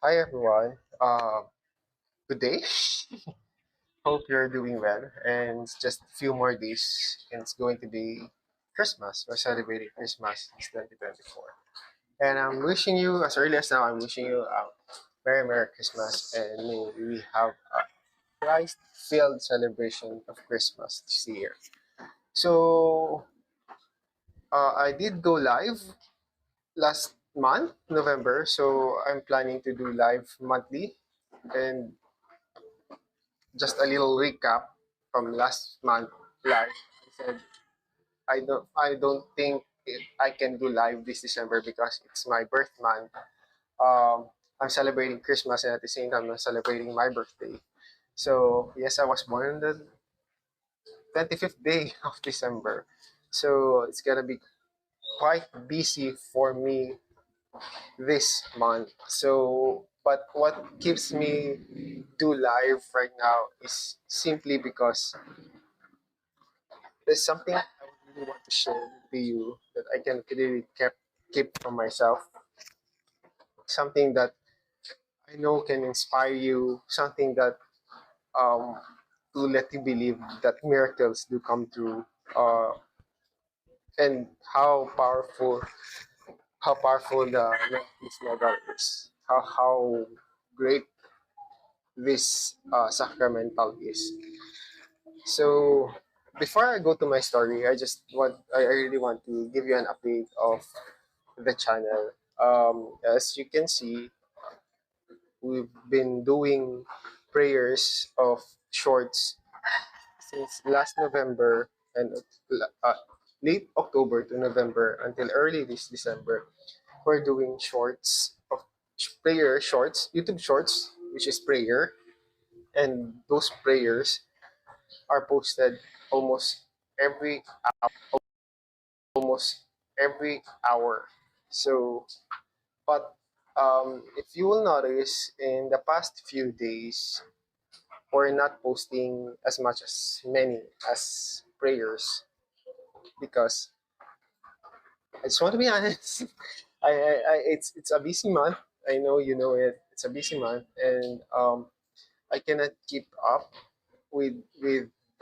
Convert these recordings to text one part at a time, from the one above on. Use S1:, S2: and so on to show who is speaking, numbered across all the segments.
S1: Hi everyone. Good day. Hope you're doing well. And it's just a few more days, and it's going to be Christmas. We're celebrating Christmas in 2024. And I'm wishing you, as early as now, I'm wishing you a Merry Christmas, and may we have a Christ-filled celebration of Christmas this year. So I did go live last month, November. So I'm planning to do live monthly, and just a little recap from last month live. I said I don't think I can do live this December because it's my birth month. I'm celebrating Christmas and at the same time I'm celebrating my birthday. So yes, I was born on the 25th day of December. So it's gonna be quite busy for me this month. So but what keeps me do live right now is simply because there's something I would really want to share to you that I can really keep from myself. Something that I know can inspire you. Something that um to let you believe that miracles do come true. And how powerful the Miraculous Medal is. How great this sacramental is. So before I go to my story, I really want to give you an update of the channel. As you can see, we've been doing prayers of shorts since last November and uh, late October to November until early this December. We're doing shorts of prayer shorts, YouTube shorts, which is prayer, and those prayers are posted almost every almost every hour. So, but if you will notice, in the past few days, we're not posting as much as many as prayers because I just want to be honest. It's a busy month. I know you know it. It's a busy month, and I cannot keep up with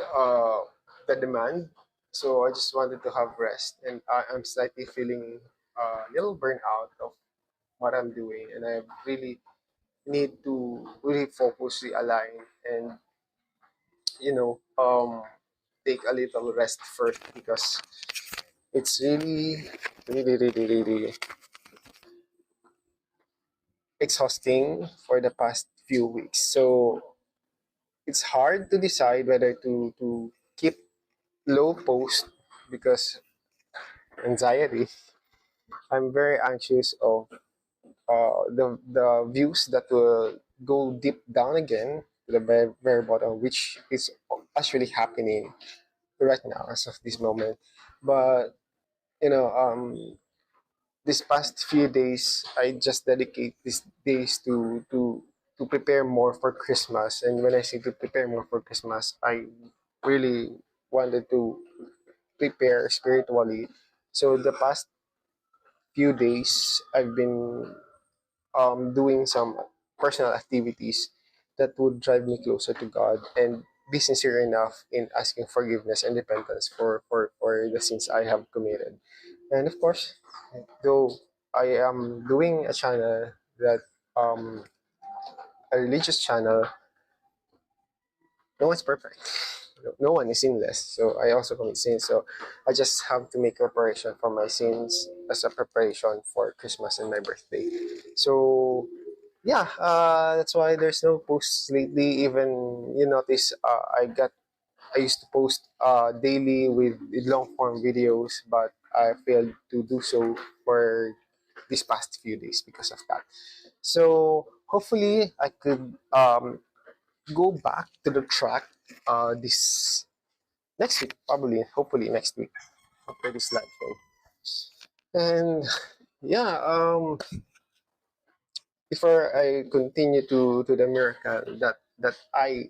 S1: uh, the demand. So I just wanted to have rest, and I'm slightly feeling a little burnout of what I'm doing, and I really need to really focus, realign, and take a little rest first because it's really exhausting for the past few weeks. So it's hard to decide whether to keep low post because anxiety. I'm very anxious of the views that will go deep down again to the very bottom, which is actually happening right now as of this moment. But you know, this past few days, I just dedicate these days to prepare more for Christmas. And when I say to prepare more for Christmas, I really wanted to prepare spiritually. So the past few days, I've been doing some personal activities that would drive me closer to God and be sincere enough in asking forgiveness and repentance for the sins I have committed. And of course, though I am doing a channel that um a religious channel, no one's perfect. No one is sinless. So I also commit sins. So I just have to make preparation for my sins as a preparation for Christmas and my birthday. So yeah, that's why there's no posts lately. Even you notice, I used to post daily with long form videos, but I failed to do so for these past few days because of that. So hopefully I could go back to the track this next week, probably, hopefully next week after this live show. And yeah, before I continue to the miracle that I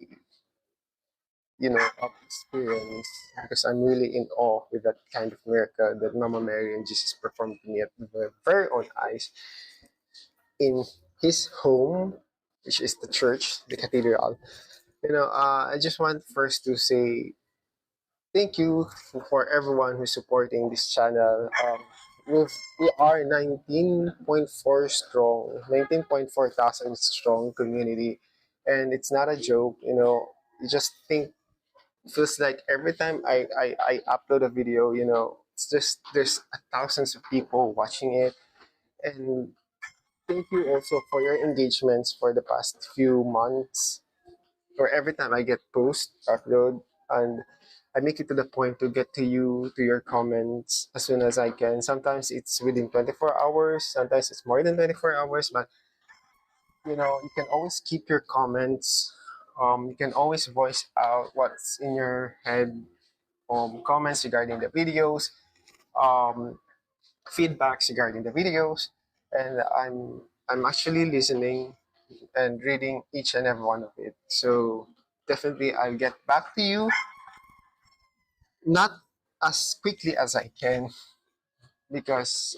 S1: experience, because I'm really in awe with that kind of miracle that Mama Mary and Jesus performed to me at the very own eyes in his home, which is the church, the cathedral. I just want first to say thank you for everyone who's supporting this channel. We are 19.4 strong, 19.4 thousand strong community, and it's not a joke. You just think feels like every time I upload a video, it's just there's thousands of people watching it. And thank you also for your engagements for the past few months, or every time I get post upload, and I make it to the point to get to you, to your comments as soon as I can. Sometimes it's within 24 hours, sometimes it's more than 24 hours, but you can always keep your comments. You can always voice out what's in your head, comments regarding the videos, um, feedbacks regarding the videos, and I'm actually listening and reading each and every one of it. So definitely, I'll get back to you, not as quickly as I can, because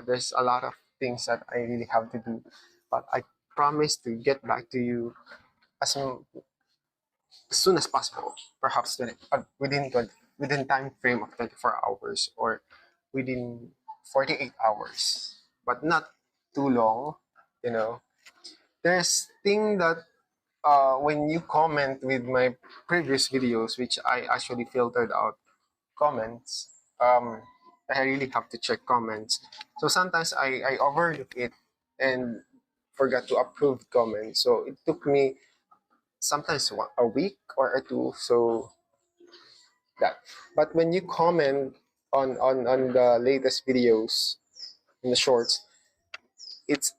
S1: there's a lot of things that I really have to do. But I promise to get back to you as soon as possible. Perhaps within time frame of 24 hours, or within 48 hours, but not too long. You know, there's thing that when you comment with my previous videos, which I actually filtered out comments, I really have to check comments. So sometimes I overlook it and forgot to approve comments. So it took me sometimes a week or a two. So that. But when you comment on the latest videos in the shorts, it's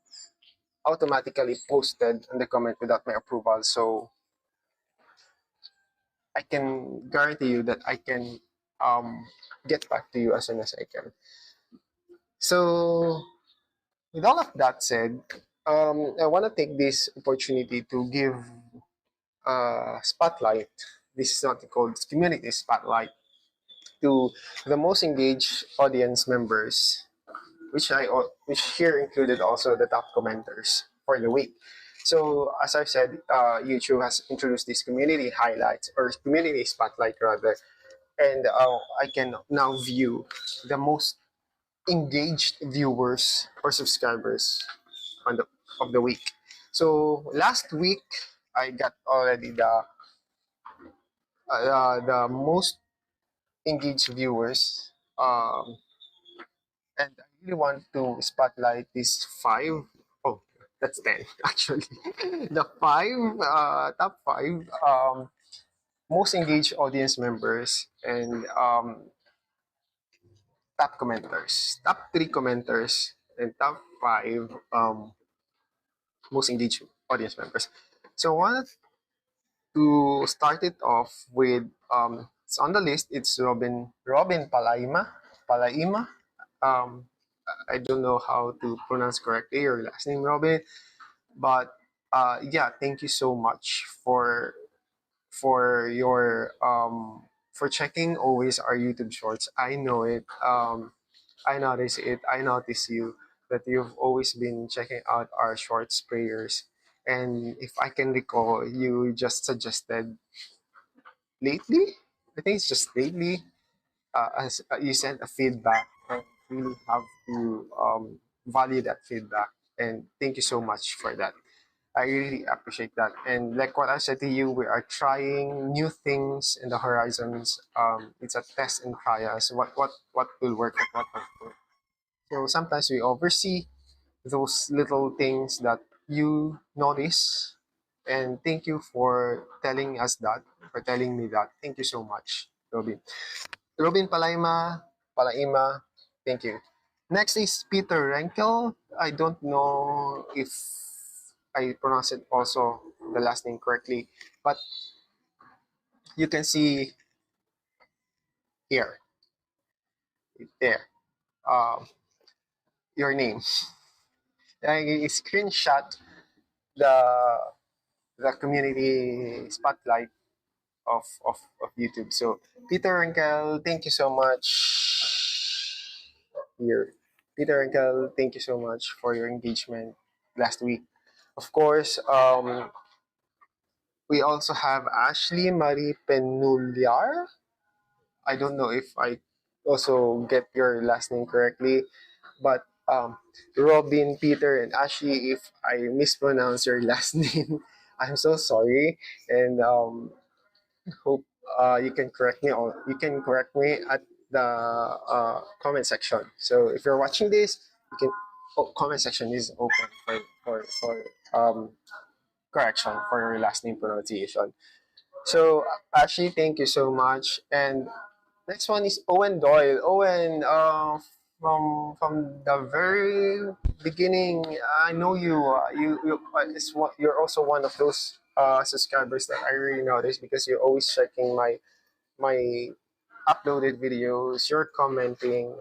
S1: automatically posted in the comment without my approval. So I can guarantee you that I can get back to you as soon as I can. So, with all of that said, I want to take this opportunity to give spotlight. This is not called community spotlight, to the most engaged audience members, which here included also the top commenters for the week. So as I said, YouTube has introduced this community highlights, or community spotlight rather, and I can now view the most engaged viewers or subscribers on the of the week. So last week I got already the most engaged viewers, and I really want to spotlight these five. Oh, that's 10 actually. The top five most engaged audience members, and top commenters, top three commenters, and top five most engaged audience members. So I wanted to start it off with it's on the list. It's Robin Palaima. Um, I don't know how to pronounce correctly your last name, Robin, but yeah, thank you so much for your for checking always our YouTube shorts. I know it. I notice it. I notice you that you've always been checking out our shorts prayers. And if I can recall, you just suggested lately. I think it's just lately. As you sent a feedback, and really have to value that feedback. And thank you so much for that. I really appreciate that. And like what I said to you, we are trying new things in the horizons. It's a test and trials. What will work and what won't work. So sometimes we oversee those little things that you notice. And thank you for telling us that, for telling me that. Thank you so much, Robin. Robin Palaima, thank you. Next is Peter Renkel. I don't know if I pronounce it also the last name correctly, but you can see here, there, um, your name. I screenshot the community spotlight of YouTube. So Peter Renkel, thank you so much. Here, Peter Renkel, thank you so much for your engagement last week. Of course, we also have Ashley Marie Penuliar. I don't know if I also get your last name correctly, but Robin, Peter, and Ashley, if I mispronounce your last name, I'm so sorry, and hope you can correct me, or you can correct me at the comment section. So if you're watching this, you can. Oh, comment section is open for correction for your last name pronunciation. So Ashley, thank you so much. And next one is Owen Doyle. Owen, from the very beginning, I know you. You're also one of those subscribers that I really noticed because you're always checking my uploaded videos. You're commenting.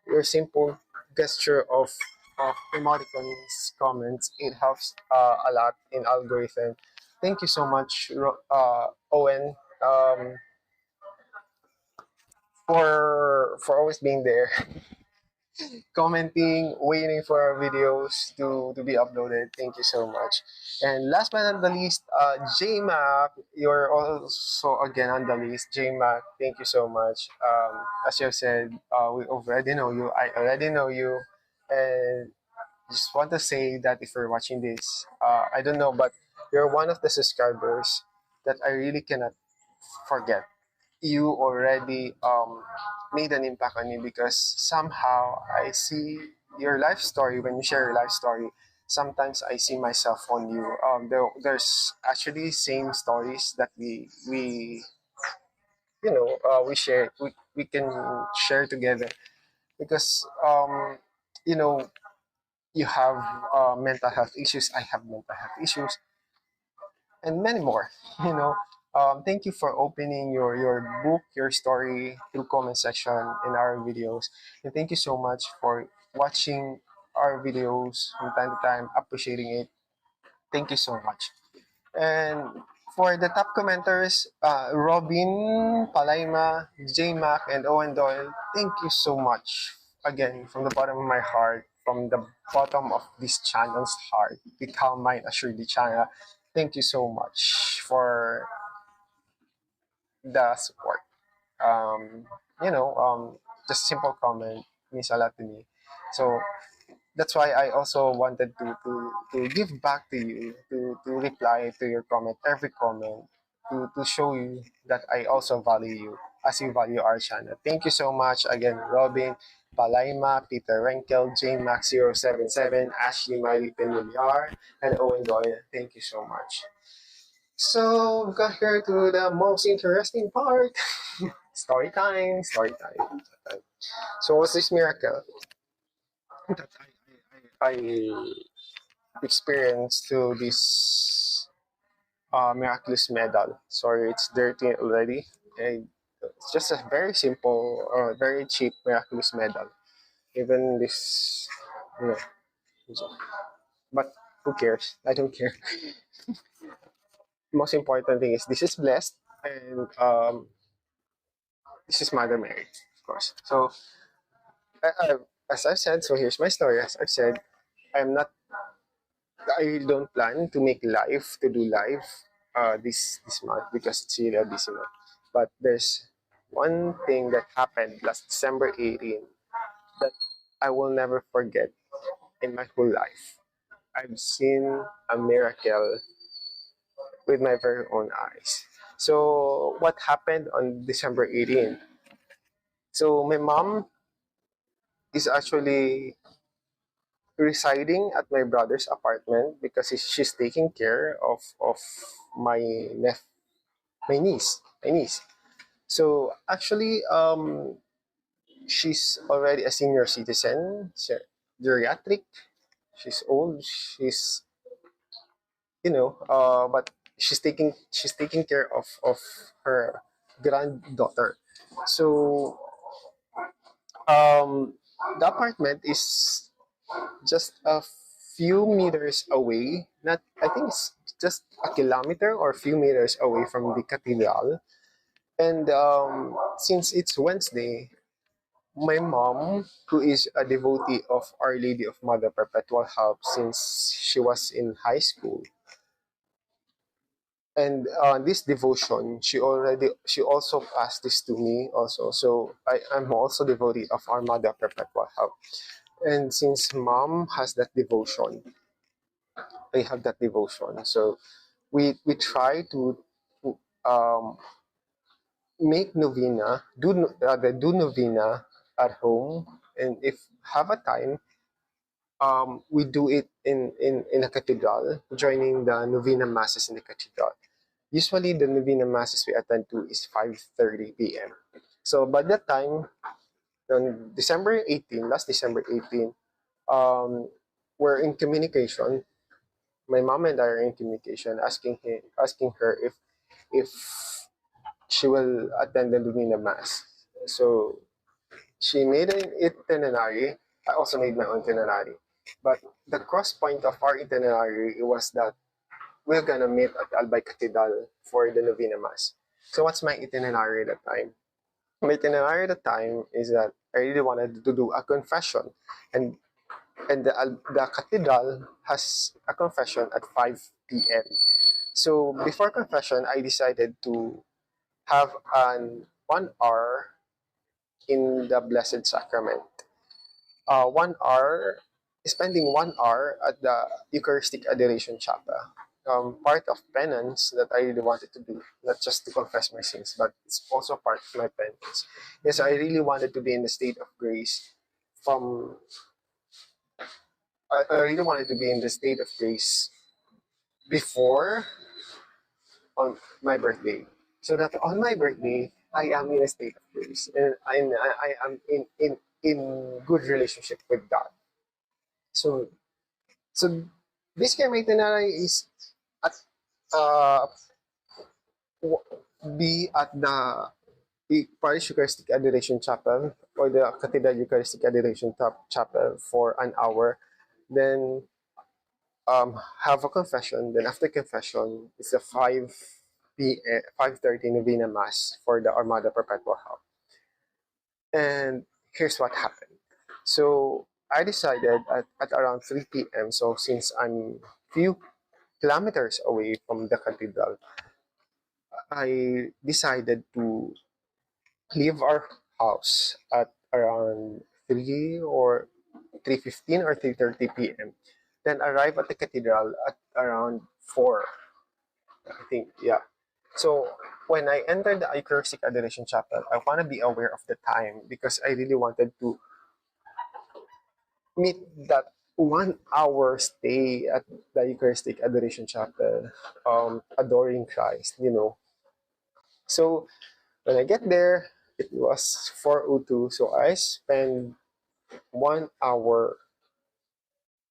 S1: Your simple gesture of emoticons comments, it helps a lot in algorithm. Thank you so much, Owen. For always being there, commenting, waiting for our videos to be uploaded. Thank you so much. And last but not the least, JMac, you're also again on the list. JMac, thank you so much. As you have said, we already know you. I already know you, and just want to say that if you're watching this, I don't know, but you're one of the subscribers that I really cannot forget. You already made an impact on me because somehow I see your life story. When you share your life story, sometimes I see myself on you. There's actually same stories that we we share, we can share together because you know you have mental health issues, I have mental health issues, and many more. You know, thank you for opening your book, your story through comment section in our videos, and thank you so much for watching our videos from time to time, appreciating it. Thank you so much. And for the top commenters, Robin, Palaima, J Mac, and Owen Doyle, thank you so much again from the bottom of my heart, from the bottom of this channel's heart, the Calm Mind Assuredly channel. Thank you so much for the support. Um, just a simple comment means a lot to me. So that's why I also wanted to give back to you, to reply to your comment, every comment, to show you that I also value you as you value our channel. Thank you so much again, Robin, Palaima, Peter Renkel, JMax077, Ashley Miley Penuliar, and Owen Doyle. Thank you so much. So we got here to the most interesting part. Story time, story time. So what's this miracle that I experienced through this Miraculous Medal? Sorry, it's dirty already. And it's just a very simple, very cheap Miraculous Medal. Even this, you know, but who cares? I don't care. Most important thing is this is blessed, and this is Mother Mary, of course. So, I, as I've said, so here's my story. As I've said, I'm not I don't plan to make live to do live this month because it's really a busy month. But there's one thing that happened last December 18 that I will never forget in my whole life. I've seen a miracle with my very own eyes. So what happened on December 18? So my mom is actually residing at my brother's apartment because she's taking care of my my niece. So actually, she's already a senior citizen, geriatric. She's old. But she's taking care of her granddaughter. So um, the apartment is just a few meters away. Not, I think it's just a kilometer or a few meters away from the cathedral. And since it's Wednesday, my mom, who is a devotee of Our Lady of Mother Perpetual Help since she was in high school, and this devotion, she also passed this to me also. So I'm also devotee of Our Mother Perpetual Help, and since mom has that devotion, I have that devotion. So we try to um, make novena, do novena at home, and if have a time, we do it in a cathedral, joining the novena masses in the cathedral. Usually, the novena masses we attend to is 5:30 p.m. So by that time, on December 18, last December 18, um, we're in communication. My mom and I are in communication, asking her if she will attend the novena mass. So she made an itinerary. I also made my own itinerary. But the cross point of our itinerary was that we're gonna meet at Albay Cathedral for the Novena Mass. So what's my itinerary at that time? My itinerary at the time is that I really wanted to do a confession, and the cathedral has a confession at 5 p.m. So before confession, I decided to have an 1 hour in the Blessed Sacrament. 1 hour, spending 1 hour at the Eucharistic Adoration Chapel. Part of penance that I really wanted to do, not just to confess my sins, but it's also part of my penance. Yes, I really wanted to be in the state of grace from, I really wanted to be in the state of grace before on my birthday. So that on my birthday, I am in a state of grace, and I am in good relationship with God. So So this care itinerary is at uh, be at the Parish Eucharistic Adoration Chapel or the Cathedral Eucharistic Adoration Chapel for an hour. Then have a confession. Then after confession, it's a 5:30 Novena Mass for the Armada Perpetual Help. And here's what happened. So I decided at around 3 p.m. So since I'm few kilometers away from the cathedral, I decided to leave our house at around 3 or 3:15 or 3:30 p.m. Then arrive at the cathedral at around 4, I think. Yeah. So when I entered the Eucharistic Adoration Chapel, I want to be aware of the time because I really wanted to meet that 1 hour stay at the Eucharistic Adoration Chapel, adoring Christ. So when I get there, it was 4:02. So I spent 1 hour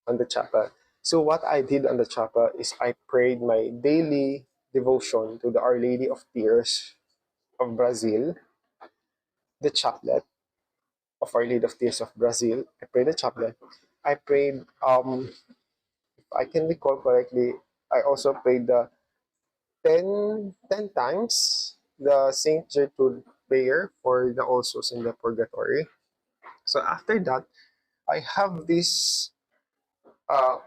S1: on the chapel. So what I did on the chapel is I prayed my daily devotion to the Our Lady of Tears of Brazil, the chaplet of Our Lady of Tears of Brazil. I prayed the chaplet. I prayed, if I can recall correctly, I also prayed the 10 times the Saint Gertrude prayer for the All Souls in the Purgatory. So after that, I have this uh,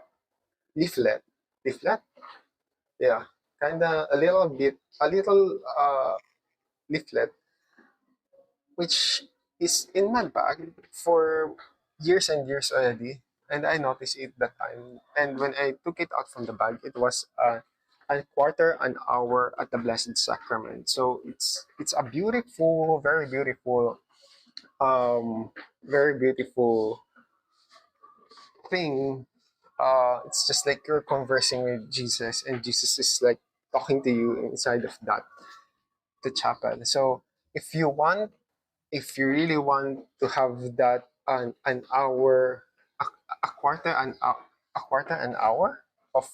S1: leaflet. Leaflet? Yeah. Kinda a little leaflet, which is in my bag for years and years already. And I noticed it that time. And when I took it out from the bag, it was a quarter an hour at the Blessed Sacrament. So it's a beautiful, very beautiful thing. It's just like you're conversing with Jesus, and Jesus is like talking to you inside of that the chapel. So if you want, if you really want to have that an hour, a quarter a quarter an hour of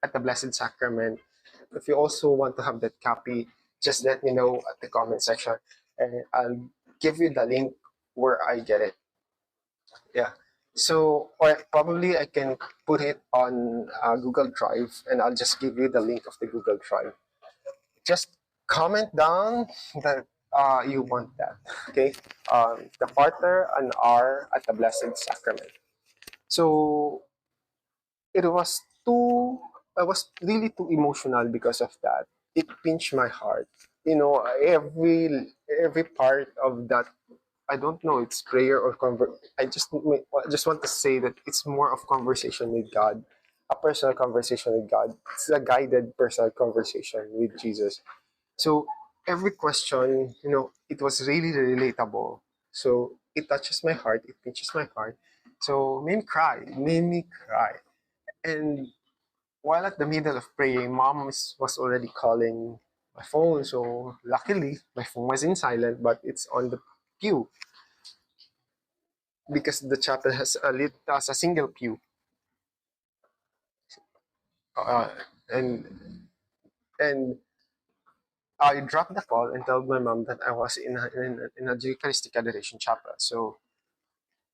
S1: at the Blessed Sacrament, if you also want to have that copy, just let me know at the comment section, and I'll give you the link where I get it. Yeah. So, or probably I can put it on Google Drive, and I'll just give you the link of the Google Drive. Just comment down that you want that. Okay, the Pater and R at the Blessed Sacrament. So it was too. I was really too emotional because of that. It pinched my heart. You know, every part of that. I don't know. It's prayer or I just want to say that it's more of conversation with God, a personal conversation with God. It's a guided personal conversation with Jesus. So every question, it was really relatable. So it touches my heart. It pinches my heart. So made me cry. And while at the middle of praying, was already calling my phone. So luckily, my phone was in silent, but it's on the pew because the chapel has a single pew. Uh, and and I dropped the call and told my mom that I was in a Eucharistic Adoration chapel. So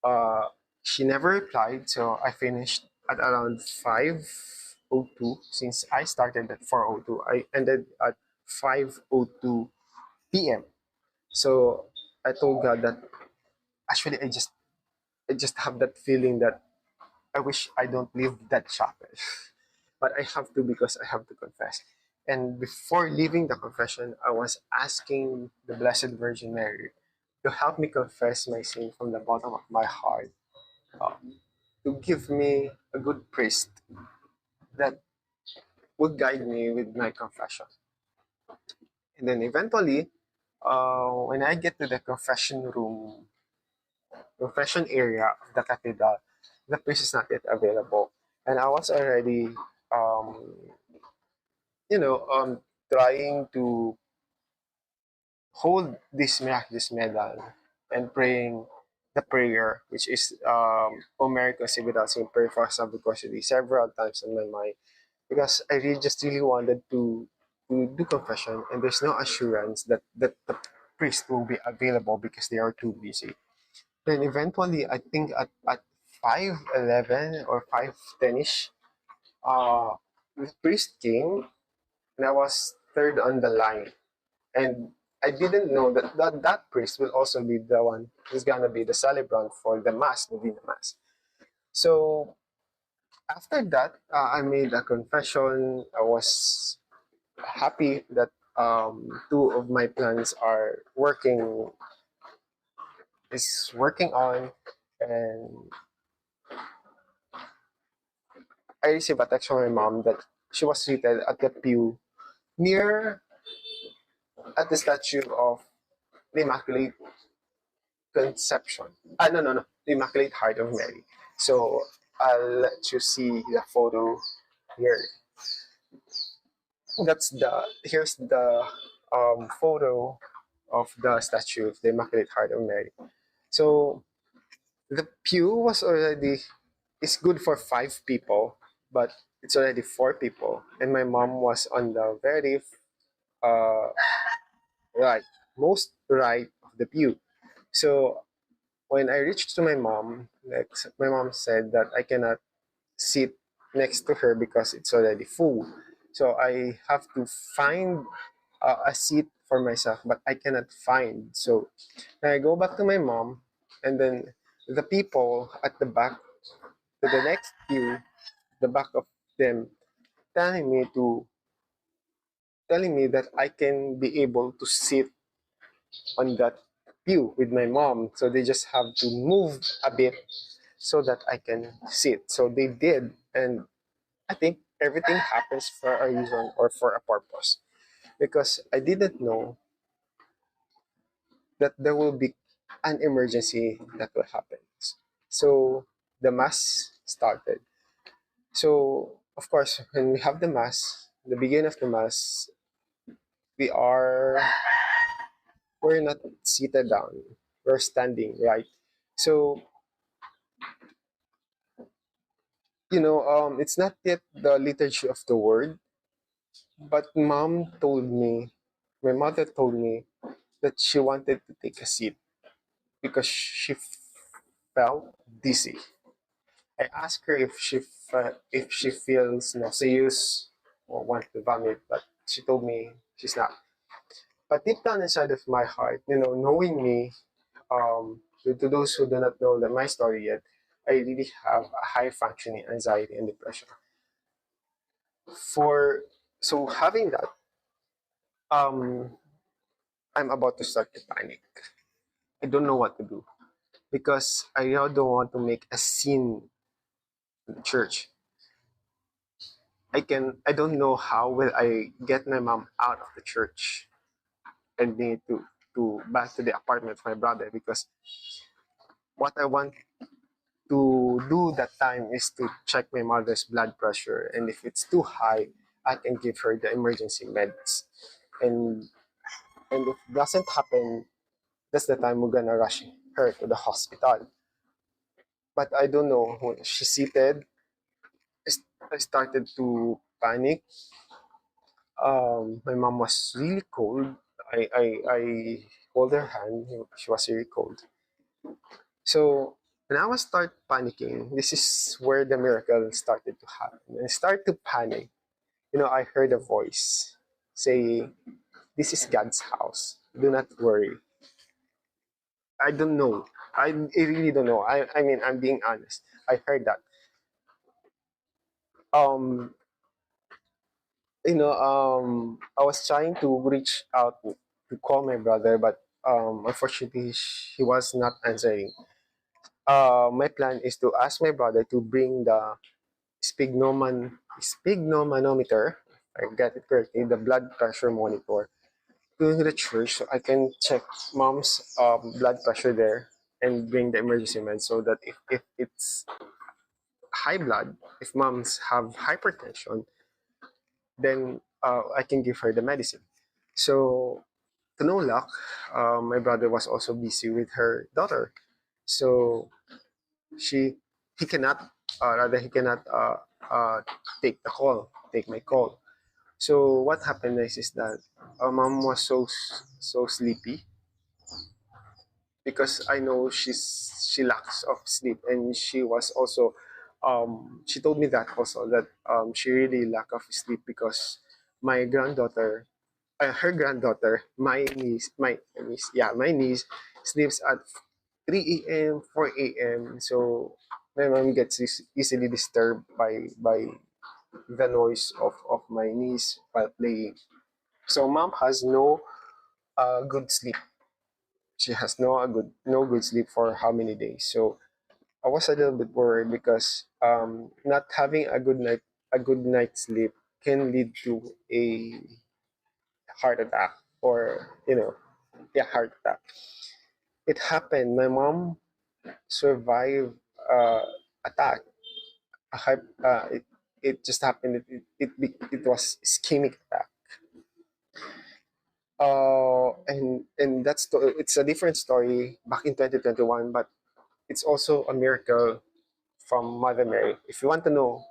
S1: uh, she never replied. So I finished at around 5:02. Since I started at 4:02, I ended at 5:02 p.m. So I told God that actually I just have that feeling that I wish I don't leave that chapel. But I have to because I have to confess. And before leaving the confession, I was asking the Blessed Virgin Mary to help me confess my sin from the bottom of my heart, uh, to give me a good priest that would guide me with my confession. And then eventually, when I get to the confession area of the cathedral, the priest is not yet available. And I was already, um, you know, um, trying to hold this miraculous medal and praying the prayer, which is O Miraculous Medal, pray for us several times in my mind because I really wanted to do confession, and there's no assurance that the priest will be available because they are too busy. Then eventually, I think at 5:11 or 5:10 ish, the priest came and I was third on the line. And I didn't know that priest will also be the one who's gonna be the celebrant for the mass, the Divina Mass. So after that, I made a confession. I was happy that two of my plans are working on, and I received a text from my mom that she was seated at the pew near at the statue of the Immaculate Conception. No, no, no. The Immaculate Heart of Mary. So I'll let you see the photo here. Here's the photo of the statue of the Immaculate Heart of Mary. So the pew was already it's good for 5 people, but it's already 4 people, and my mom was on the very uh right most right of the pew. So when I reached to my mom, like my mom said that I cannot sit next to her because it's already full. So I have to find a seat for myself, but I cannot find. So I go back to my mom, and then the people at the back, to the next pew, the back of them, telling me to telling me that I can be able to sit on that pew with my mom. So they just have to move a bit so that I can sit. So they did, and I think everything happens for a reason or for a purpose because I didn't know that there will be an emergency that will happen. So the mass started. So of course, when we have the mass, the beginning of the mass, we are we're not seated down. We're standing, right? So it's not yet the liturgy of the word, but my mother told me that she wanted to take a seat because she felt dizzy. I asked her if she feels nauseous or wants to vomit, but she told me she's not. But deep down inside of my heart, knowing me, to those who do not know my story yet, I really have a high functioning anxiety and depression. For so having that, um, I'm about to start to panic. I don't know what to do because I now don't want to make a scene in the church. I don't know how will I get my mom out of the church and me to back to the apartment of my brother, because what I want to do that time is to check my mother's blood pressure, and if it's too high, I can give her the emergency meds. And if it doesn't happen, that's the time we're gonna rush her to the hospital. But I don't know. When she's seated, I started to panic. My mom was really cold. I hold her hand. She was really cold. So when I was start panicking, this is where the miracle started to happen. I start to panic. I heard a voice saying, "This is God's house. Do not worry." I don't know. I really don't know. I mean, I'm being honest. I heard that. Um, I was trying to reach out to call my brother, but unfortunately, he was not answering. My plan is to ask my brother to bring the sphygmomanometer, I get it correctly, the blood pressure monitor, to the church so I can check mom's blood pressure there and bring the emergency med, so that if it's high blood, if moms have hypertension, then I can give her the medicine. So, to no luck, my brother was also busy with her daughter. So, she he cannot, rather he cannot take take my call. So what happened is that mom was so sleepy, because I know she lacks of sleep, and she was also she told me that also, that she really lack of sleep because my granddaughter, her granddaughter, my niece sleeps at 3 a.m., 4 a.m. So my mom gets easily disturbed by the noise of my niece while playing. So mom has no good sleep. She has no good sleep for how many days. So I was a little bit worried because not having a good night's sleep can lead to a heart attack, or yeah, heart attack. It happened. My mom survived attack. It just happened. It was ischemic attack. And it's a different story back in 2021, but it's also a miracle from Mother Mary. If you want to know,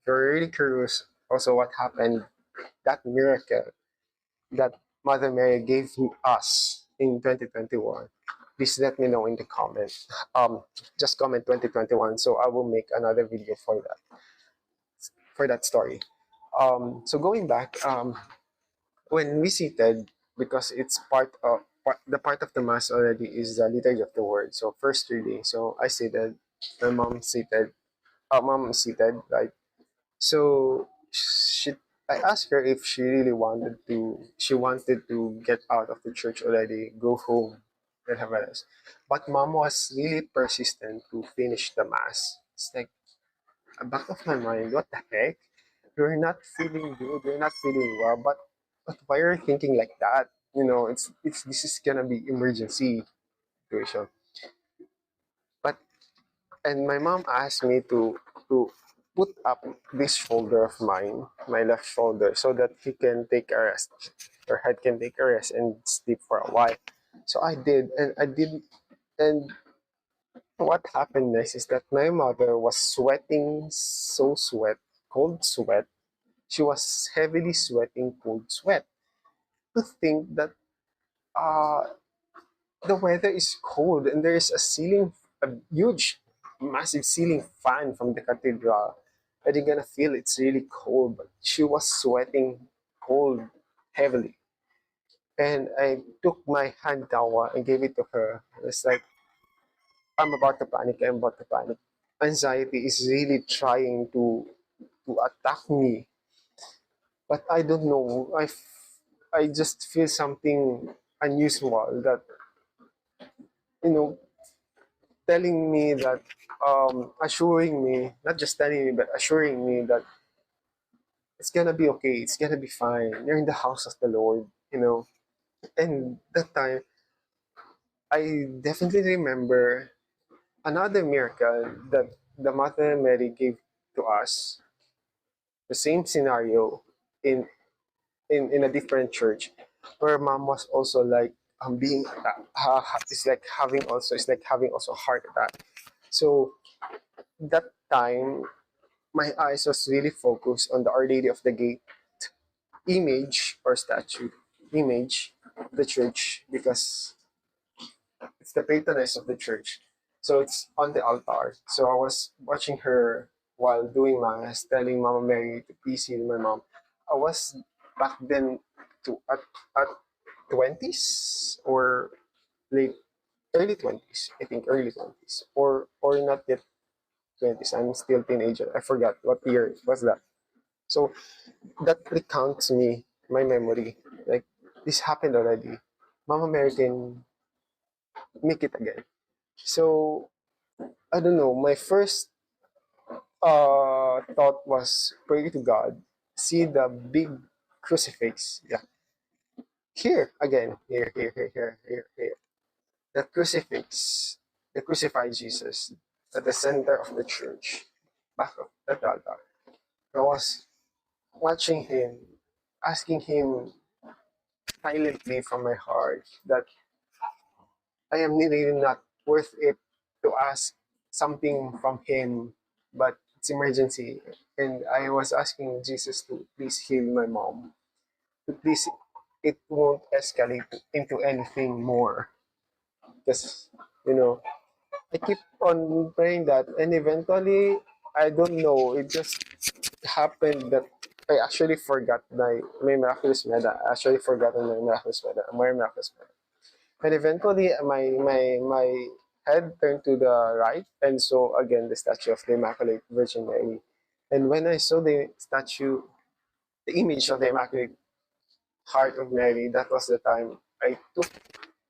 S1: if you're really curious, also what happened, that miracle that Mother Mary gave us in 2021, please let me know in the comments. Just comment 2021, so I will make another video for that story. So going back, when we seated, because it's the part of the mass already is the liturgy of the word. So first reading. So I seated, my mom seated, mom seated, right? So I asked her if she wanted to get out of the church already, go home, and have a rest. But mom was really persistent to finish the mass. It's like, back of my mind, what the heck? You're not feeling good, you're not feeling well, but why are you thinking like that? It's this is gonna be emergency situation. But and my mom asked me to put up this shoulder of mine, my left shoulder, so that he can take a rest. Her head can take a rest and sleep for a while. So I did, and what happened next is that my mother was sweating, cold sweat. She was heavily sweating cold sweat. To think that uh, the weather is cold and there is a huge, massive ceiling fan from the cathedral, and you're gonna feel it's really cold. But she was sweating cold heavily. And I took my hand towel and gave it to her. It's like, I'm about to panic. I'm about to panic. Anxiety is really trying to attack me, but I don't know. I just feel something unusual that, you know, telling me that, assuring me, not just telling me, but assuring me that it's gonna be okay. It's gonna be fine. You're in the house of the Lord, you know. And that time, I definitely remember another miracle that the Mother Mary gave to us. The same scenario in in a different church, where mom was also like, being it's like having also, it's like having also a heart attack. So that time, my eyes was really focused on the Our Lady of the Gate image or statue image of the church, because it's the patroness of the church. So it's on the altar. So I was watching her while doing mass, telling Mama Mary to please heal my mom. I was back then to at 20s or late early 20s. I think early 20s, or not yet 20s. I'm still teenager. I forgot what year was that. So that recounts me my memory. Like, this happened already. Mama Mary can make it again. So I don't know. My first thought was pray to God, see the big crucifix. Yeah, here again, here. The crucifix, the crucified Jesus at the center of the church, back of the altar. I was watching him, asking him silently from my heart that I am really not worth it to ask something from him, but it's emergency. And I was asking Jesus to please heal my mom. To please, it won't escalate into anything more. Because, you know, I keep on praying that, and eventually, I don't know, it just happened that I actually forgot my miraculous medal. I actually forgotten my miraculous medal. And eventually, my head turned to the right, and saw again the statue of the Immaculate Virgin Mary. And when I saw the statue, the image of the Immaculate Heart of Mary, that was the time I took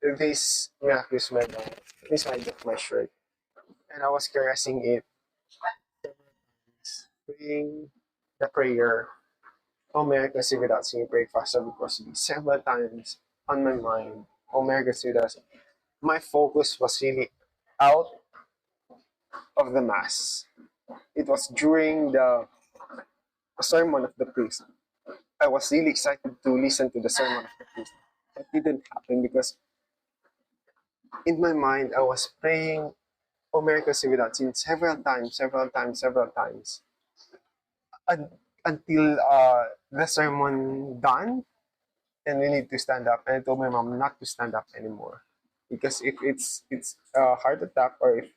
S1: this miraculous medal inside of my shirt, and I was caressing it, praying the prayer, "O Mary, conceived without sin, pray for us because several times on my mind, "O Mary, conceived without sin." My focus was really out of the mass. It was during the sermon of the priest. I was really excited to listen to the sermon of the priest. That didn't happen because in my mind I was praying "O Mary, conceived without sin" several times, un- until the sermon done, and we need to stand up. And I told my mom not to stand up anymore, because if it's a heart attack, or if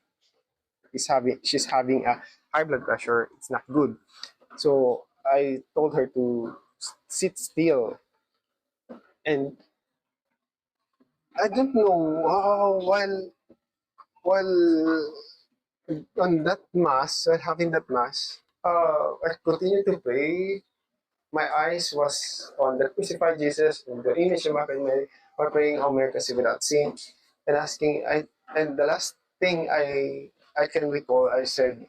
S1: she's having a high blood pressure, it's not good. So I told her to sit still. And I don't know how, while on that mass, while having that mass, I continued to pray. My eyes was on the crucified Jesus and the image of Mary, or praying "O Mary, conceived without sin," and asking. And the last thing I can recall, I said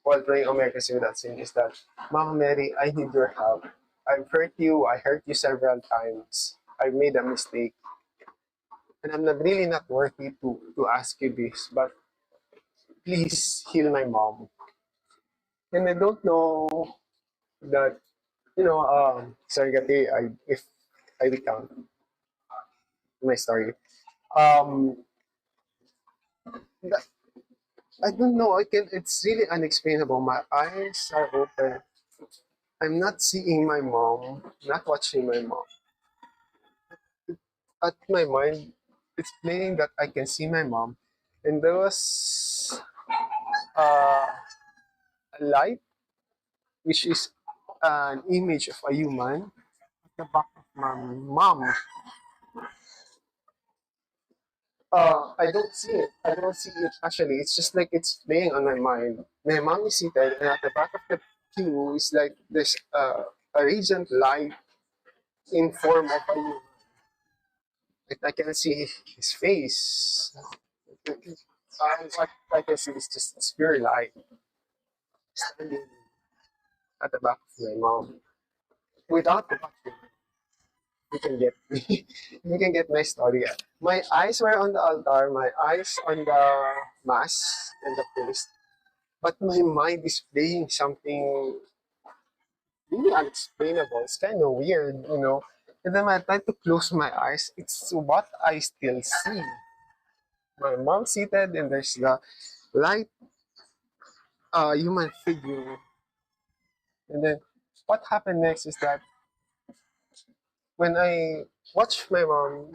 S1: while praying "O Mary, conceived without sin" is that, "Mama Mary, I need your help. I've hurt you. I hurt you several times. I've made a mistake, and I'm not really not worthy to ask you this, but please heal my mom." And I don't know that, sorry, Gati, if I recount my story. Um, that, I don't know. I can. It's really unexplainable. My eyes are open. I'm not seeing my mom. Not watching my mom. At my mind, it's playing that I can see my mom, and there was uh, a light, which is an image of a human at the back of my mom. I don't see it. I don't see it actually. It's just like it's playing on my mind. My mom is seated, and at the back of the pew is like there's a radiant light in form of a human. Like, I can see his face. What I can see is just it's pure light standing at the back of my mom. Without the back, you can get you can get my story. My eyes were on the altar, my eyes on the mass and the priest, but my mind is playing something really unexplainable. It's kind of weird, you know. And then I try to close my eyes. It's what I still see. My mom seated, and there's the light human figure. And then what happened next is that when I watch my mom,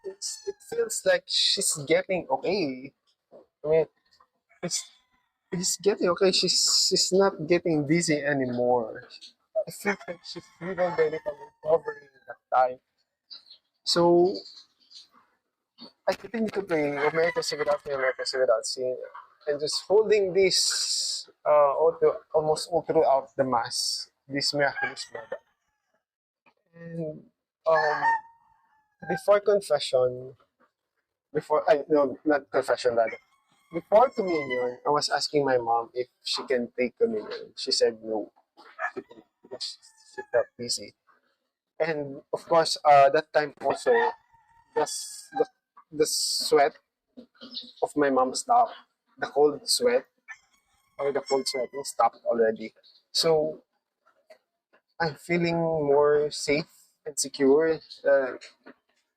S1: it feels like she's getting okay. I mean, it's it's getting okay. She's not getting dizzy anymore. I feel like she's little by little recovering that time. So I continue to play America's without me, America's without seeing, and just holding this almost all throughout the mass, this miraculous medal. And um, before confession, before I no not confession rather, before communion, I was asking my mom if she can take communion. She said no, because she felt busy. And of course, that time also, the, s- the, the sweat of my mom stopped. The cold sweat or the cold sweating stopped already. So I'm feeling more safe and secure.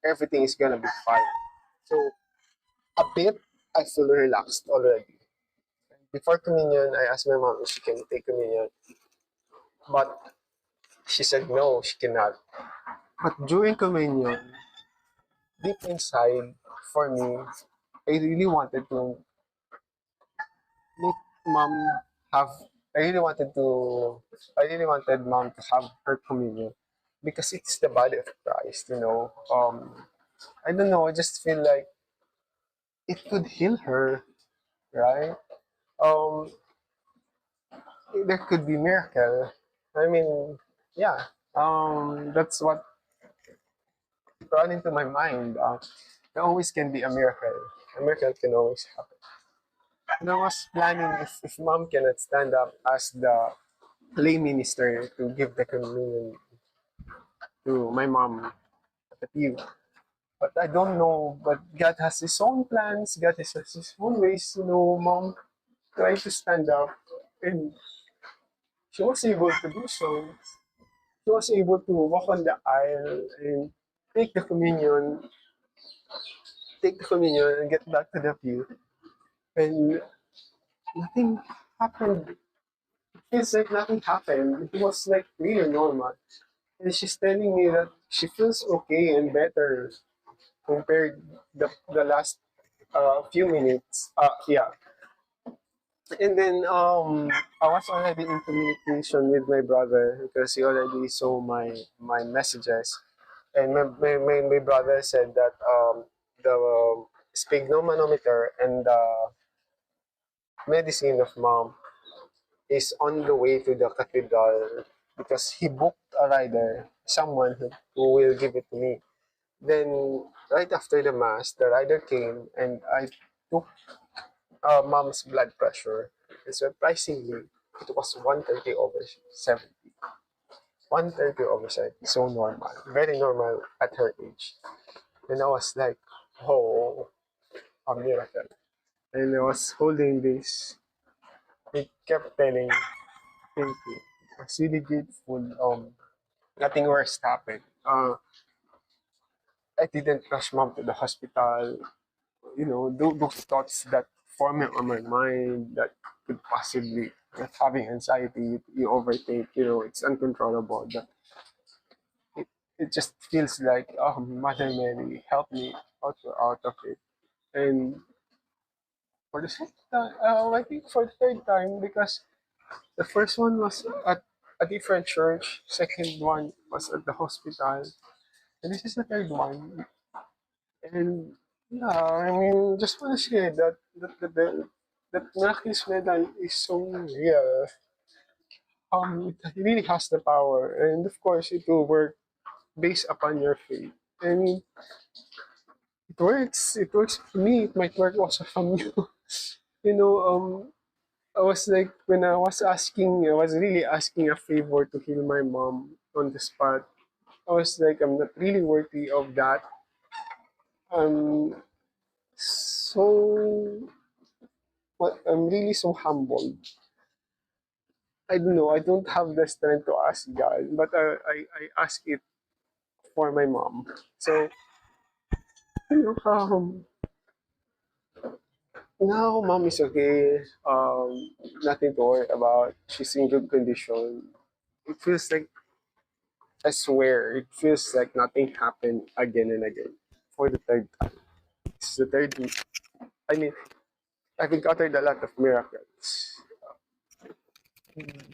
S1: Everything is gonna be fine. So a bit, I feel relaxed already. Before communion, I asked my mom if she can take communion, but she said no, she cannot. But during communion, deep inside, for me, I really wanted to make mom have. I really wanted to. I really wanted mom to have her communion because it's the body of Christ. You know. I don't know. I just feel like it could heal her, right? Um, there could be miracle. I mean, yeah. That's what brought into my mind. There always can be a miracle. A miracle can always happen. And I was planning if mom cannot stand up as the lay minister to give the communion to my mom at the pew. But I don't know. But God has His own plans. God has His own ways. You know, mom tried to stand up, and she was able to do so. She was able to walk on the aisle and take the communion, take the communion, and get back to the pew. And nothing happened. It feels like nothing happened. It was like really normal. And she's telling me that she feels okay and better compared the last few minutes. Yeah. And then I was already in communication with my brother because he already saw my messages. And my brother said that the sphygmomanometer and the medicine of mom is on the way to the cathedral because he booked a rider, someone who will give it to me. Then, right after the mass, the rider came and I took mom's blood pressure. And surprisingly, it was 130 over 70. 130 over 70. So normal. Very normal at her age. And I was like, oh, a miracle. And I was holding this. It kept telling, thank you. I was really grateful. Nothing worse happened. I didn't rush mom to the hospital. You know, those thoughts that forming on my mind that could possibly that having anxiety, you overthink, you know, it's uncontrollable. But it, it just feels like, oh, Mother Mary, help me out of it. And for the second time, I think for the third time, because the first one was at a different church, second one was at the hospital, and this is the third one. And Yeah, I mean, just want to share that Miraculous Medal is so real. It really has the power, and of course, it will work based upon your faith. I mean, it works. It works for me. It might work also from you. You know, I was like, when I was really asking a favor to heal my mom on the spot. I was like, I'm not really worthy of that. I'm so, I'm really so humbled. I don't know. I don't have the strength to ask God, but I ask it for my mom. So, you know, now mom is okay. Nothing to worry about. She's in good condition. It feels like, I swear, it feels like nothing happened again and again for the third time. It's the third week. I mean, I've encountered a lot of miracles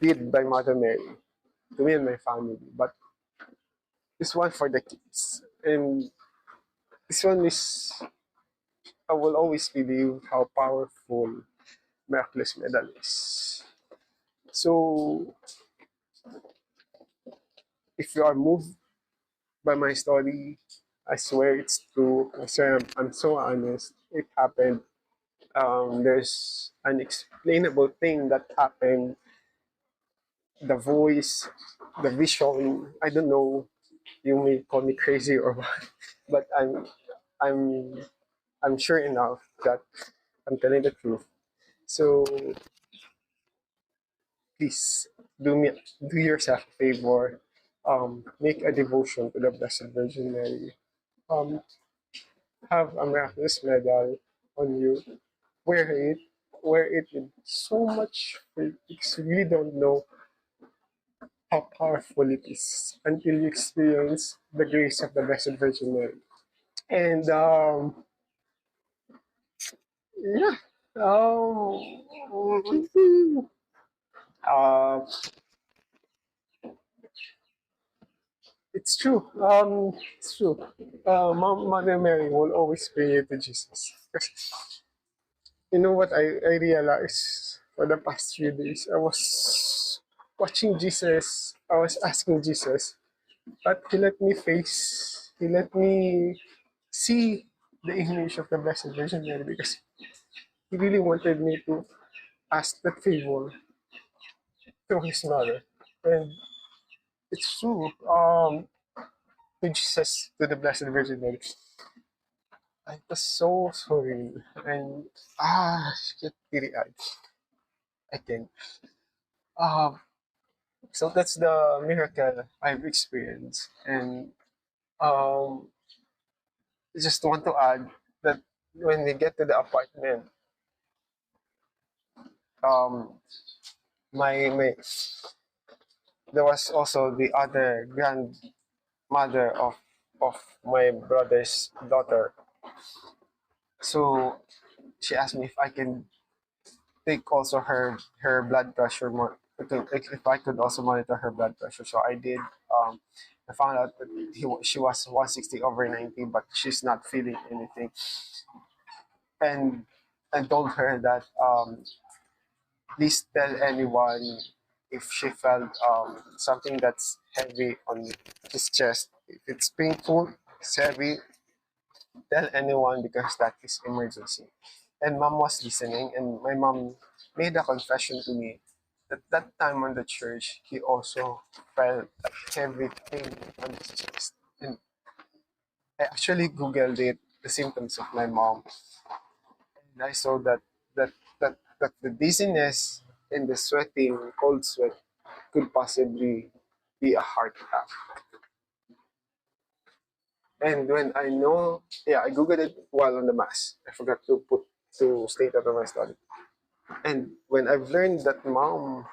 S1: did by Mother Mary to me and my family, but this one for the kids. And this one is, I will always believe how powerful Miraculous Medal is. So, if you are moved by my story, I swear it's true. I swear I'm so honest. It happened. There's an explainable thing that happened. The voice, the vision. I don't know. You may call me crazy or what, but I'm I'm sure enough that I'm telling the truth. So please do yourself a favor. Make a devotion to the Blessed Virgin Mary. Um, have a miraculous medal on you. Wear it. Wear it with so much faith because you really don't know how powerful it is until you experience the grace of the Blessed Virgin Mary. And yeah, uh, it's true. It's true. Mother Mary will always pray you to Jesus. You know what I realized for the past few days? I was watching Jesus. I was asking Jesus, but he let me see the image of the Blessed Virgin Mary because he really wanted me to ask that favor to his mother. And it's true. To Jesus, to the Blessed Virgin Mary. I was so sorry. And, shit, teary-eyed. I think. Um, so that's the miracle I've experienced. And um, just want to add that when we get to the apartment, um, my there was also the other grandmother of my brother's daughter. So she asked me if I can take also her blood pressure if I could also monitor her blood pressure. So I did. I found out that she was 160 over 90, but she's not feeling anything. And I told her that please tell anyone if she felt something that's heavy on his chest. If it's painful, it's heavy, tell anyone because that is emergency. And mom was listening, and my mom made a confession to me that that time on the church, he also felt a heavy pain on his chest. And I actually googled it, the symptoms of my mom, and I saw that the dizziness and the sweating, cold sweat, could possibly be a heart attack. And when I know, yeah, I googled it while on the mass. I forgot to state that on my study. And when I've learned that mom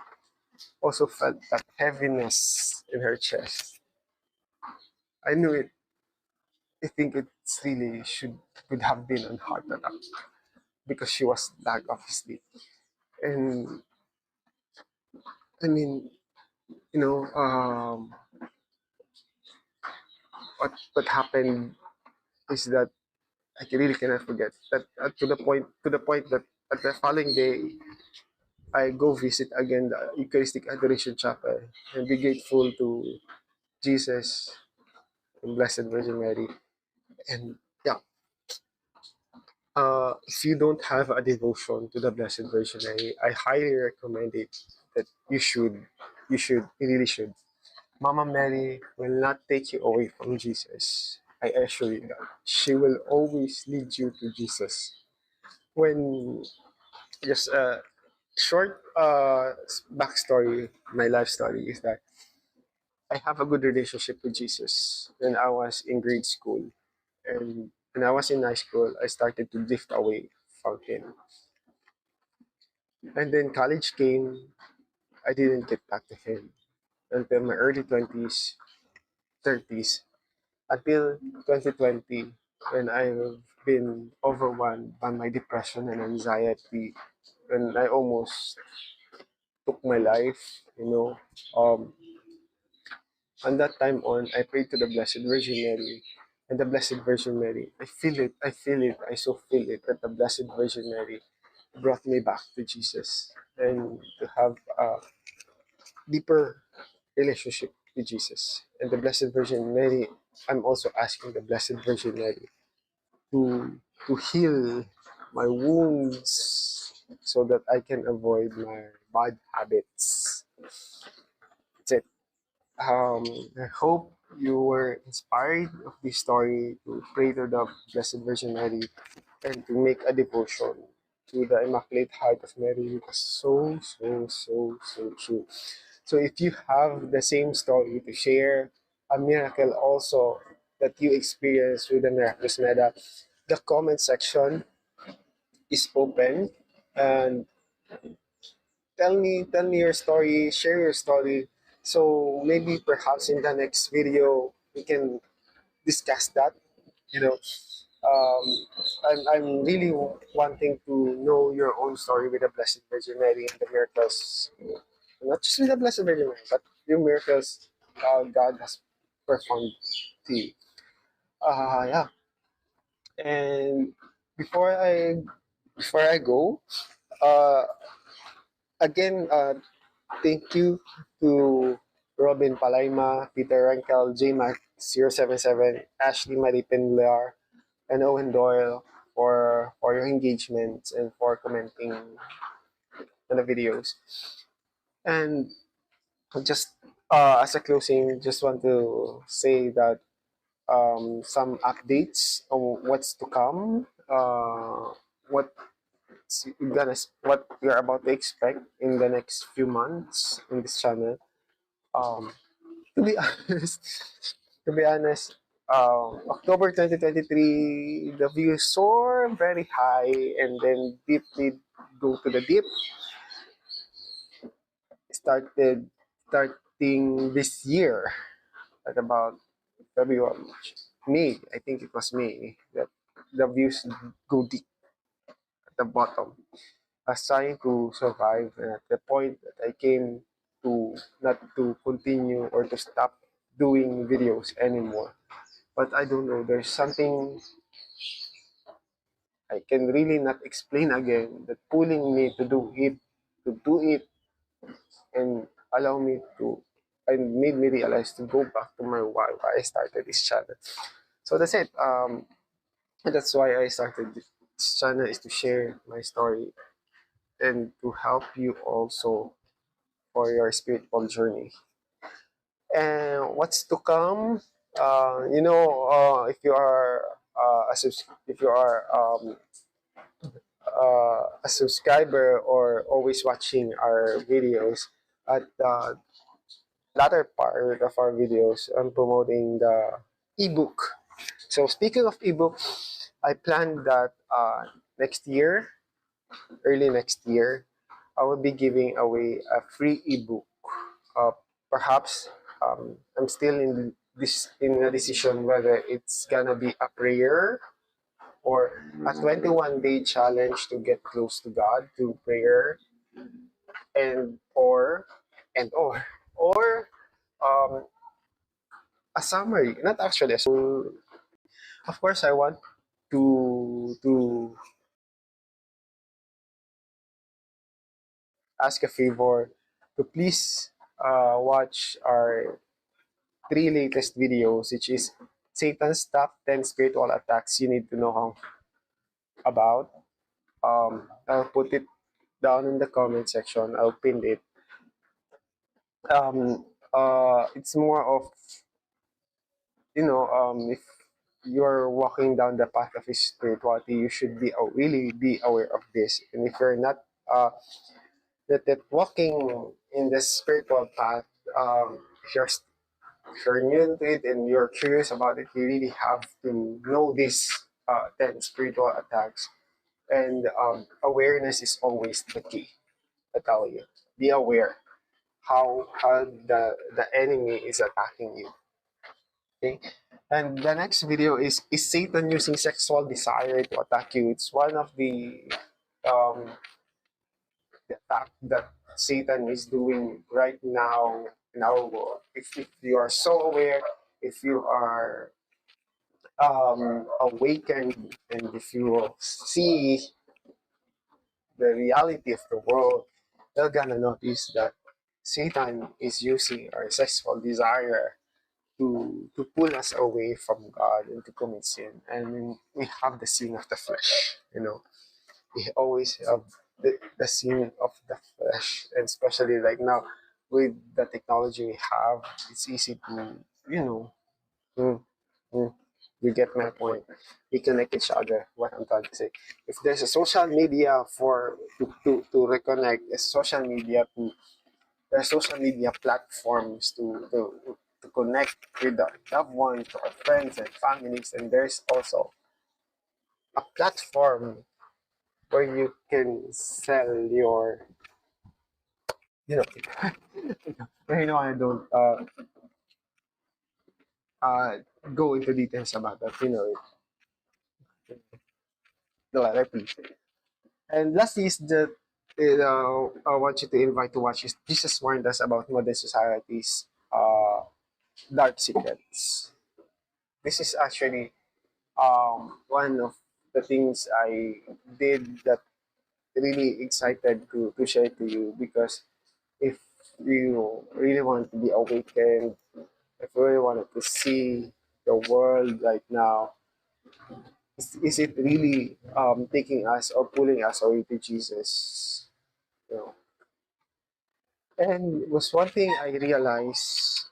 S1: also felt that heaviness in her chest, I knew it. I think it's really could have been a heart attack because she was lack of sleep. And I mean, you know, what happened is that really cannot forget that, to the point that at the following day I go visit again the Eucharistic Adoration Chapel and be grateful to Jesus and Blessed Virgin Mary. And yeah, if you don't have a devotion to the Blessed Virgin Mary, I highly recommend it. That you really should. Mama Mary will not take you away from Jesus. I assure you that she will always lead you to Jesus. When just a short backstory, my life story is that I have a good relationship with Jesus when I was in grade school. And when I was in high school, I started to drift away from him. And then college came, I didn't get back to him until my early 20s, 30s, until 2020, when I've been overwhelmed by my depression and anxiety, when I almost took my life, on that time on, I prayed to the Blessed Virgin Mary. And the Blessed Virgin Mary, I so feel it that the Blessed Virgin Mary brought me back to Jesus and to have a deeper relationship with Jesus. And the Blessed Virgin Mary, I'm also asking the Blessed Virgin Mary to heal my wounds so that I can avoid my bad habits. That's it. I hope you were inspired of this story to pray to the Blessed Virgin Mary and to make a devotion to the Immaculate Heart of Mary because so true. So if you have the same story to share, a miracle also that you experienced with the Miraculous Medal, the comment section is open, and tell me your story, share your story. So maybe perhaps in the next video we can discuss that. You know, um, I'm really wanting to know your own story with the Blessed Virgin Mary and the miracles, not just with the Blessed Virgin Mary, but the miracles God has performed to you. Yeah, and before I before I go, uh, again, thank you to Robin Palaima, Peter Rankel, JMac077, Ashley Maripinlar, and Owen Doyle for your engagement and for commenting on the videos. And just as a closing, just want to say that some updates on what's to come, what what you're about to expect in the next few months in this channel. Um, to be honest, to be honest, October 2023, the views soar very high and then deeply go to the deep. Started starting this year at about February, May. I think it was May that the views go deep at the bottom. I was trying to survive, and at the point that I came to not to continue or to stop doing videos anymore. But I don't know, there's something I can really not explain again that pulling me to do it, and allow me to, and made me realize to go back to my why I started this channel. So that's it. And that's why I started this channel, is to share my story and to help you also for your spiritual journey. And what's to come? If you are if you are a subscriber or always watching our videos, at the latter part of our videos, I'm promoting the ebook. So speaking of ebook, I plan that next year, early next year, I will be giving away a free ebook. Uh, Perhaps I'm still in a decision whether it's gonna be a prayer or a 21-day challenge to get close to God through prayer, and or um, a summary. Not actually a summary. Of course, I want to ask a favor to please watch our three latest videos, which is Satan's top 10 spiritual attacks you need to know about. I'll put it down in the comment section. I'll pin it. It's more of, if you're walking down the path of spirituality, you should be really be aware of this. And if you're not that walking in the spiritual path, if you're if you're new to it and you're curious about it, you really have to know these 10 spiritual attacks. And awareness is always the key. I tell you, be aware how the enemy is attacking you. Okay, and the next video is Satan using sexual desire to attack you. It's one of um, the attack that Satan is doing right now in our world. If you are so aware, if you are awakened, and if you see the reality of the world, you're gonna notice that Satan is using our sexual desire to pull us away from God and to commit sin. And we have the sin of the flesh, we always have the sin of the flesh, and especially right now with the technology we have, it's easy to, you know, mm, mm, you get my point. We connect each other. What I'm trying to say, if there's a social media to reconnect, a social media to there are social media platforms to connect with our loved ones, to our friends and families, and there's also a platform where you can sell your, you know, I don't uh, go into details about that, the letter P. And lastly is that I want you to invite to watch is Jesus warned us about modern society's dark secrets. This is actually one of the things I did that really excited to share to you, because if you really want to be awakened, if you really wanted to see the world right now, is it really taking us or pulling us away to Jesus? You know? And was one thing I realized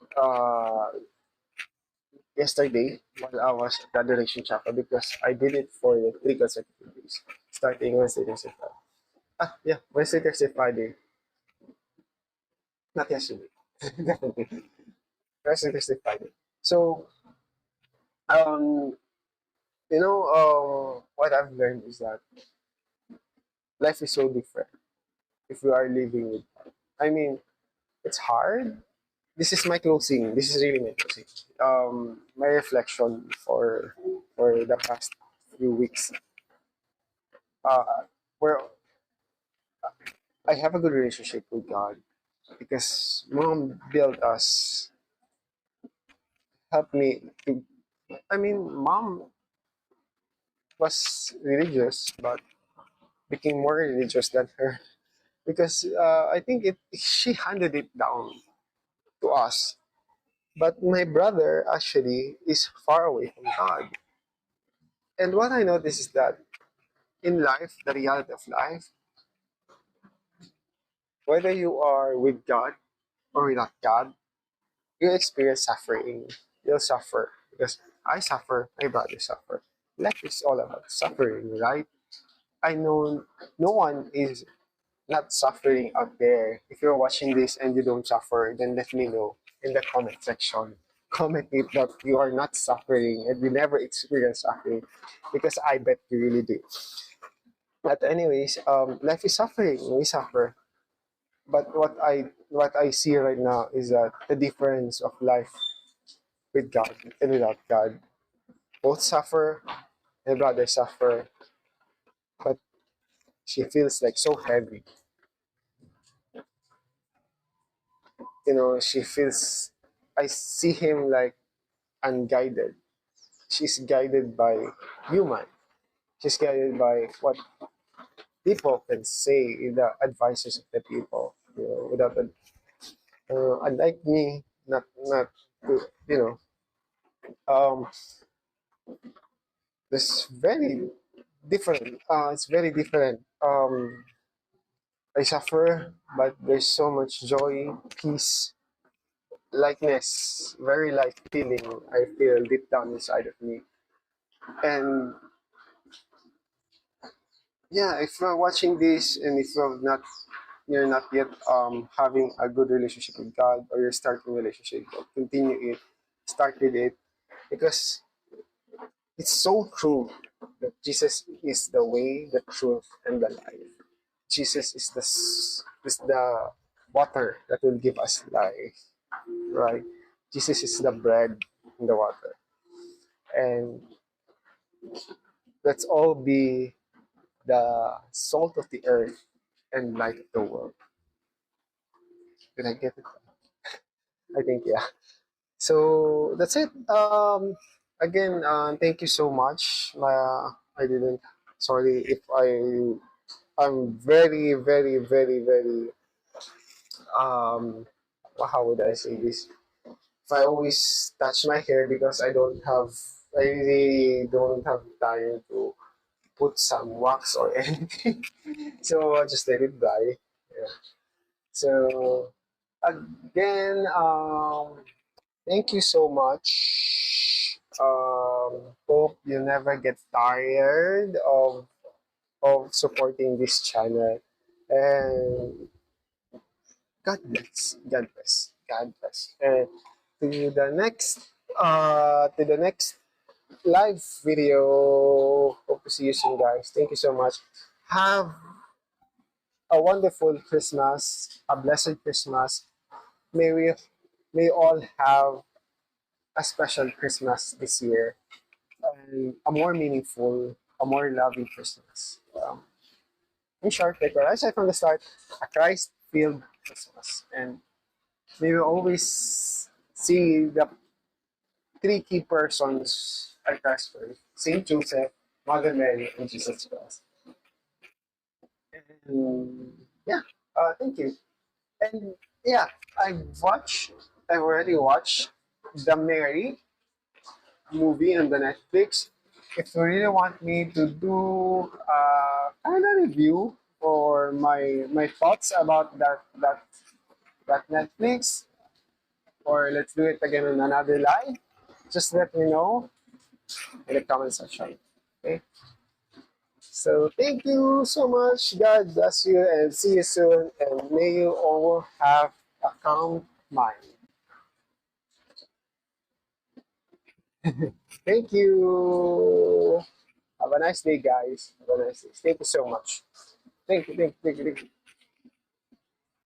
S1: yesterday while I was at the Adoration Chapel, because I did it for the 3 consecutive days, starting Wednesday, Thursday, Friday. Yeah, Wednesday, Thursday, Friday. Not yesterday. Definitely. Wednesday, Thursday, Friday. So, um, what I've learned is that life is so different if we are living with. I mean, it's hard. This is my closing. This is really my closing. My reflection for the past few weeks. Uh, where I have a good relationship with God, because Mom built us, helped me to. I mean, Mom was religious, but became more religious than her, because I think she handed it down to us. But my brother actually is far away from God. And what I noticed is that in life, the reality of life, whether you are with God or without God, you experience suffering. You'll suffer because I suffer, my brother suffer. Life is all about suffering, right? I know no one is not suffering out there. If you're watching this and you don't suffer, then let me know in the comment section. Comment it that you are not suffering and you never experience suffering, because I bet you really do. But anyways, life is suffering. We suffer. But what I see right now is that the difference of life with God and without God. Both suffer. My brother suffer, but she feels like so heavy. She feels. I see him like unguided. She's guided by human. She's guided by what people can say, the advices of the people. Without unlike me, not you know, um, this very different. It's very different. I suffer, but there's so much joy, peace, lightness, very light feeling I feel deep down inside of me. And yeah, if you're watching this and if you're not yet having a good relationship with God, or you're starting a relationship, continue it, start with it, because it's so true that Jesus is the way, the truth, and the life. Jesus is the water that will give us life, right? Jesus is the bread and the water, and let's all be the salt of the earth and light of the world. Did I get it? I think yeah. So that's it. Again, thank you so much. I didn't. Sorry if I'm very, very, very, very. Um, how would I say this? If I always touch my hair because I really don't have time to put some wax or anything. So I just let it dry. Yeah. So again, thank you so much. Hope you never get tired of supporting this channel. And God bless. God bless. God bless. And to the next live video. Hope to see you soon, guys. Thank you so much. Have a wonderful Christmas, a blessed Christmas. May we may all have a special Christmas this year, and a more meaningful, a more loving Christmas. In short, like what I said from the start, a Christ-filled Christmas, and may we always see the three key persons at Christ's birth: Saint Joseph, Mother Mary, and Jesus Christ. And yeah, thank you. And yeah, I've already watched the Mary movie on the Netflix. If you really want me to do kind of review or my thoughts about that Netflix, or let's do it again on another live, just let me know in the comment section. Okay. So thank you so much. God bless you and see you soon. And may you all have a calm mind. Thank you. Have a nice day, guys. Have a nice day. Thank you so much. Thank you. Thank you. Thank you. Thank you.